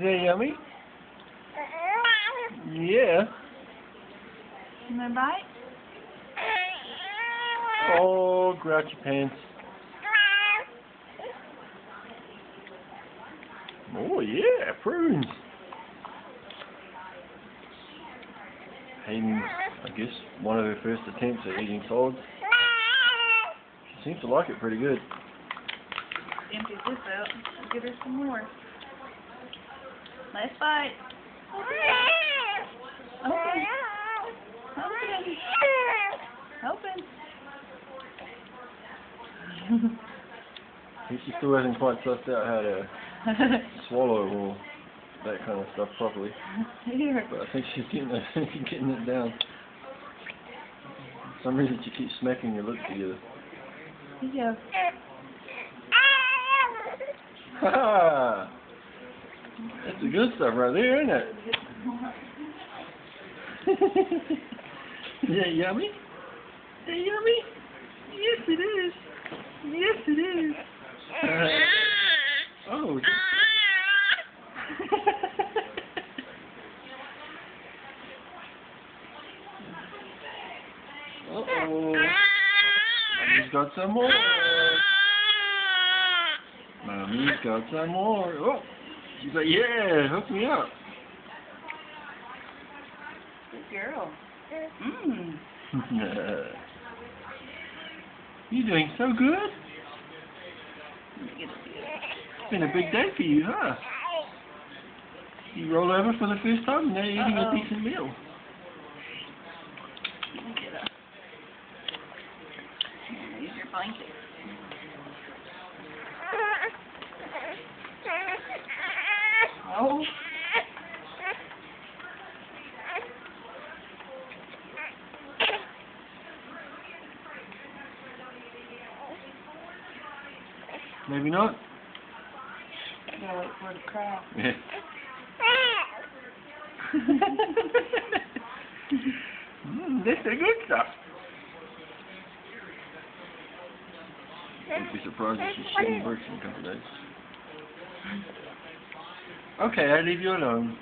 that yummy? Yeah. You want a bite? Oh, grouchy pants. Oh yeah, prunes. Hayden, I guess, one of her first attempts at eating solids. She seems to like it pretty good. Empty this out. Give her some more. Last bite. Open. Open. Open. I think she still hasn't quite sussed out how to swallow or that kind of stuff properly. Here. But I think she's getting it down. For some reason she keeps smacking her lips together. Yeah. Ha! That's the good stuff right there, isn't it? Is that yummy? Is that yummy? Yes, it is. Yes, it is. Oh. Uh-oh. Mommy's got some more. Mommy's got some more. Oh. She's like, yeah, hook me up. Good girl. Mmm. You're doing so good. It's been a big day for you, huh? You rolled over for the first time and now you're eating a decent meal. Here's your blanket. Oh. Maybe not. I gotta wait for it to cry. Yeah. That's the good stuff. I'd be surprised if she's shitting bricks in a couple of days. Okay, I leave you alone.